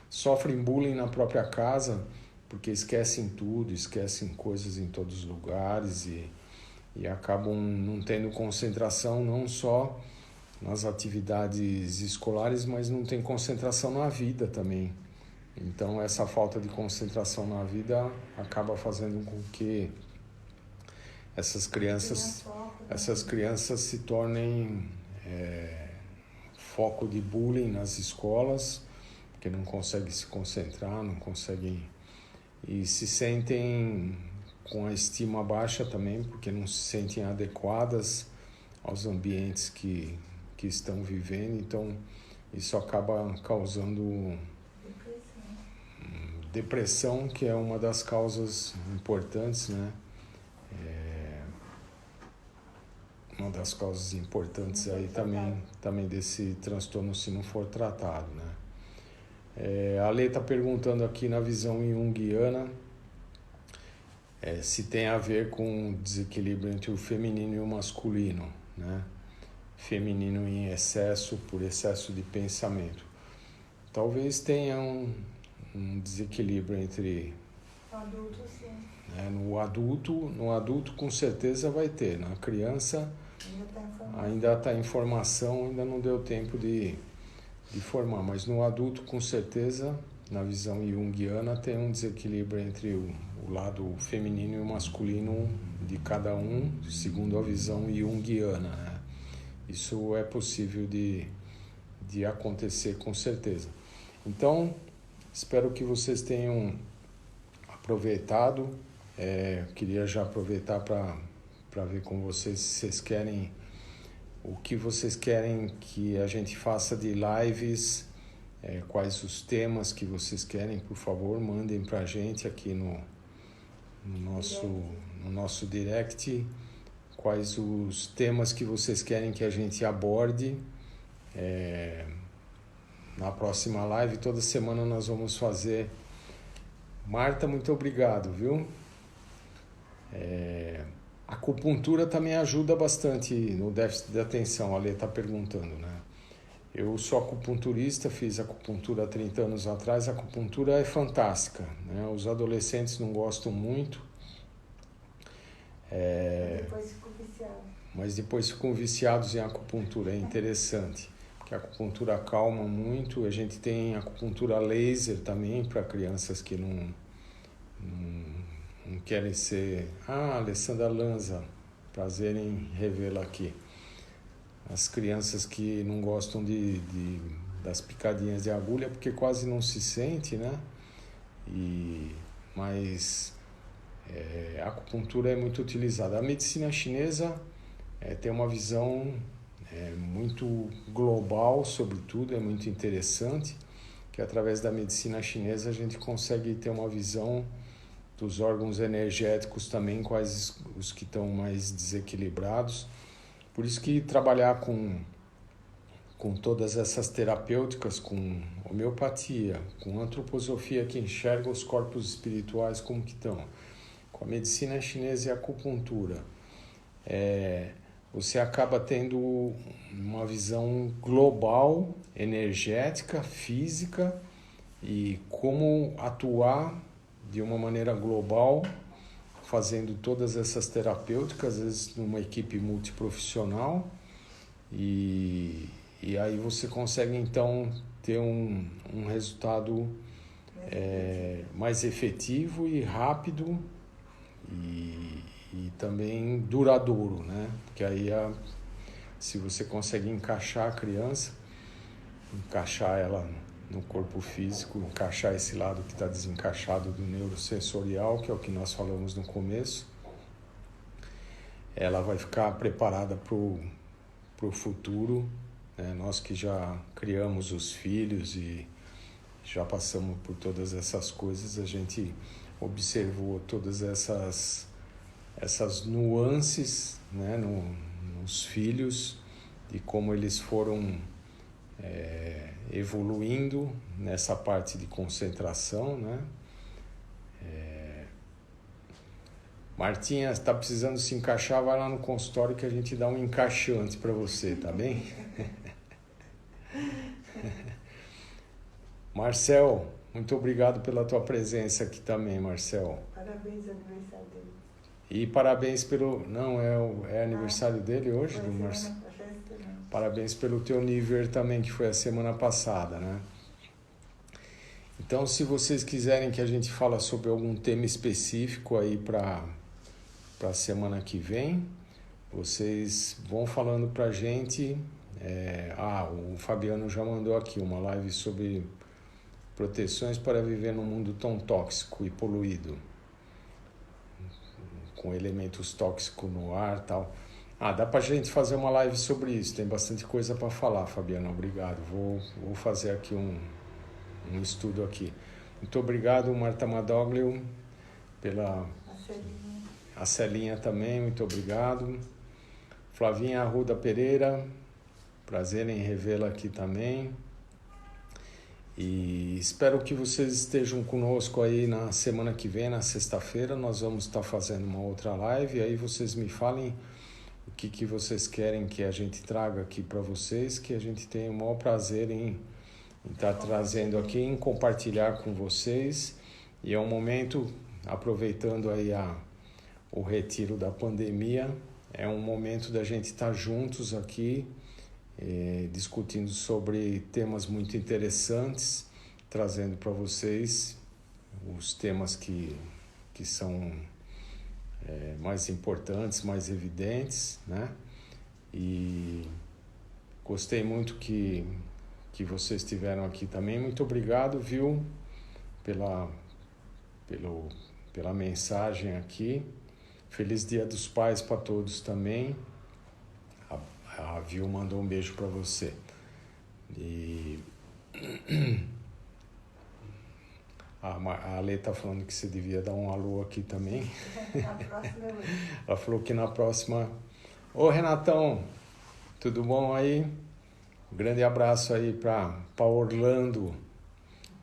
sofrem bullying na própria casa porque esquecem tudo, esquecem coisas em todos os lugares e acabam não tendo concentração, não só nas atividades escolares, mas não tem concentração na vida também. Então, essa falta de concentração na vida acaba fazendo com que essas crianças se tornem foco de bullying nas escolas, porque não conseguem se concentrar, não conseguem, e se sentem com a estima baixa também, porque não se sentem adequadas aos ambientes que estão vivendo. Então, isso acaba causando depressão, que é uma das causas importantes, né? Uma das causas importantes aí também desse transtorno, se não for tratado, né? A Lê está perguntando aqui, na visão junguiana, se tem a ver com o desequilíbrio entre o feminino e o masculino, né? Feminino em excesso, por excesso de pensamento. Talvez tenha um desequilíbrio entre... Adulto, sim. No adulto com certeza vai ter. Na criança ainda está em formação, ainda não deu tempo de formar. Mas no adulto com certeza, na visão junguiana, tem um desequilíbrio entre o lado feminino e o masculino de cada um, segundo a visão junguiana, né? Isso é possível de acontecer com certeza. Então, espero que vocês tenham aproveitado. Queria já aproveitar para ver com vocês se vocês querem, o que vocês querem que a gente faça de lives, quais os temas que vocês querem, por favor, mandem para a gente aqui no nosso direct, quais os temas que vocês querem que a gente aborde. Na próxima live, toda semana nós vamos fazer. Marta, muito obrigado, viu? Acupuntura também ajuda bastante no déficit de atenção, a Lê está perguntando, né? Eu sou acupunturista, fiz acupuntura há 30 anos atrás, a acupuntura é fantástica, né? Os adolescentes não gostam muito, Depois ficou viciado. Mas depois ficam viciados em acupuntura, é interessante, porque a acupuntura acalma muito. A gente tem acupuntura laser também para crianças que não querem ser... Alessandra Lanza, prazer em revê-la aqui. As crianças que não gostam das picadinhas de agulha, porque quase não se sente, né? Mas a acupuntura é muito utilizada. A medicina chinesa tem uma visão muito global sobre tudo, é muito interessante, que através da medicina chinesa a gente consegue ter uma visão dos órgãos energéticos também, quais os que estão mais desequilibrados. Por isso que trabalhar com todas essas terapêuticas, com homeopatia, com antroposofia que enxerga os corpos espirituais como que estão, com a medicina chinesa e a acupuntura, você acaba tendo uma visão global, energética, física, e como atuar de uma maneira global, fazendo todas essas terapêuticas, às vezes numa equipe multiprofissional, e aí você consegue então ter um resultado mais efetivo e rápido e também duradouro, né? Porque aí se você consegue encaixar a criança, encaixar ela no corpo físico, encaixar esse lado que está desencaixado do neurosensorial, que é o que nós falamos no começo, ela vai ficar preparada para o futuro, né? Nós que já criamos os filhos e já passamos por todas essas coisas, a gente observou todas essas nuances, né, nos filhos, de como eles foram evoluindo nessa parte de concentração, né? Martinha, está precisando se encaixar, vai lá no consultório que a gente dá um encaixante para você, tá bem? Marcel, muito obrigado pela tua presença aqui também, Marcel. Parabéns, aniversário dele. E parabéns pelo... Não, é aniversário dele hoje, do Marcel? Parabéns pelo teu nível também, que foi a semana passada, né? Então, se vocês quiserem que a gente fale sobre algum tema específico aí para a semana que vem, vocês vão falando para a gente. O Fabiano já mandou aqui uma live sobre proteções para viver num mundo tão tóxico e poluído, com elementos tóxicos no ar e tal. Dá pra gente fazer uma live sobre isso, tem bastante coisa para falar, Fabiano, obrigado. Vou fazer aqui um estudo aqui. Muito obrigado, Marta Madoglio, pela... A Celinha também, muito obrigado. Flavinha Arruda Pereira, prazer em revê-la aqui também. E espero que vocês estejam conosco aí na semana que vem, na sexta-feira. Nós vamos estar fazendo uma outra live, e aí vocês me falem o que vocês querem que a gente traga aqui para vocês, que a gente tem o maior prazer em em estar trazendo aqui, em compartilhar com vocês. E é um momento, aproveitando aí o retiro da pandemia, é um momento da gente estar juntos aqui, discutindo sobre temas muito interessantes, trazendo para vocês os temas que são mais importantes, mais evidentes, né? E gostei muito que vocês estiveram aqui também. Muito obrigado, viu, pela mensagem aqui. Feliz Dia dos Pais para todos também. A Vil mandou um beijo para você. E a Ale está falando que você devia dar um alô aqui também. Na próxima eu vou. Ela falou que na próxima... Ô, Renatão, tudo bom aí? Um grande abraço aí para Orlando,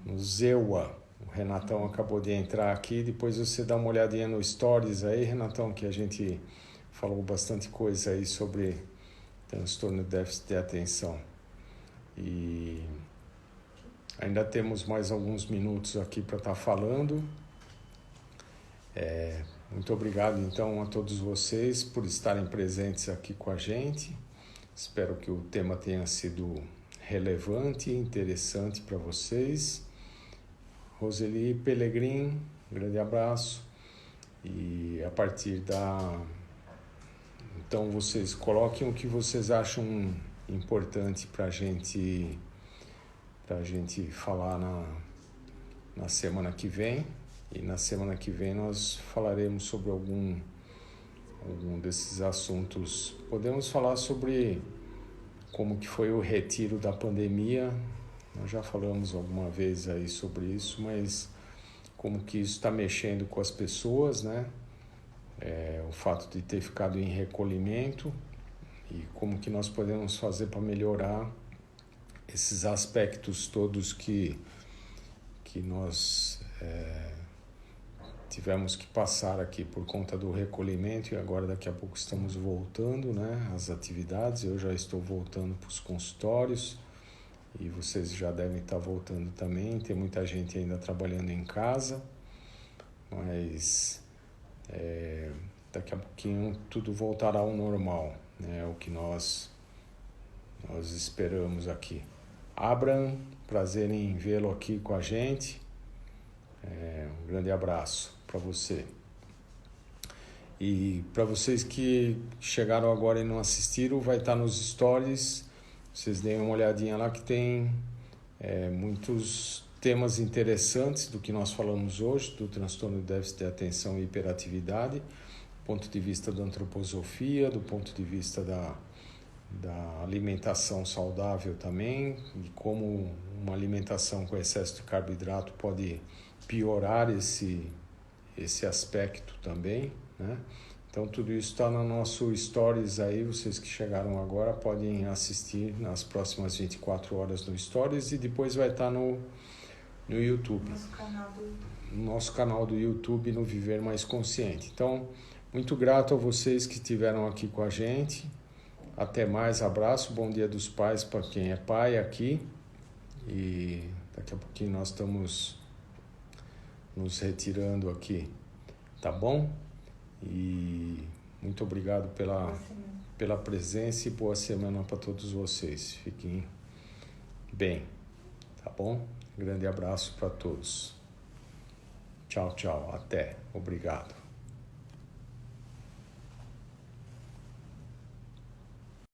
no Zewa. O Renatão acabou de entrar aqui. Depois você dá uma olhadinha no Stories aí, Renatão, que a gente falou bastante coisa aí sobre transtorno de déficit de atenção. E ainda temos mais alguns minutos aqui para estar falando. Muito obrigado, então, a todos vocês por estarem presentes aqui com a gente. Espero que o tema tenha sido relevante e interessante para vocês. Roseli Pelegrin, um grande abraço. E a partir Então, vocês coloquem o que vocês acham importante para a gente falar na semana que vem. E na semana que vem nós falaremos sobre algum desses assuntos. Podemos falar sobre como que foi o retiro da pandemia. Nós já falamos alguma vez aí sobre isso, mas como que isso está mexendo com as pessoas, né? O fato de ter ficado em recolhimento e como que nós podemos fazer para melhorar esses aspectos todos que nós tivemos que passar aqui por conta do recolhimento, e agora daqui a pouco estamos voltando, né, às atividades. Eu já estou voltando para os consultórios e vocês já devem estar voltando também. Tem muita gente ainda trabalhando em casa, mas daqui a pouquinho tudo voltará ao normal, né? É o que nós esperamos aqui. Abraham, prazer em vê-lo aqui com a gente. Um grande abraço para você. E para vocês que chegaram agora e não assistiram, vai estar nos stories. Vocês deem uma olhadinha lá que tem muitos temas interessantes do que nós falamos hoje, do transtorno de déficit de atenção e hiperatividade, do ponto de vista da antroposofia, do ponto de vista da alimentação saudável também, e como uma alimentação com excesso de carboidrato pode piorar esse aspecto também, né? Então tudo isso está no nosso Stories aí. Vocês que chegaram agora podem assistir nas próximas 24 horas no Stories, e depois vai estar no YouTube. Nosso canal do YouTube, no Viver Mais Consciente. Então, muito grato a vocês que estiveram aqui com a gente. Até mais, abraço, bom Dia dos Pais para quem é pai aqui. E daqui a pouquinho nós estamos nos retirando aqui, tá bom? E muito obrigado pela presença e boa semana para todos vocês. Fiquem bem, tá bom? Grande abraço para todos. Tchau, tchau. Até. Obrigado.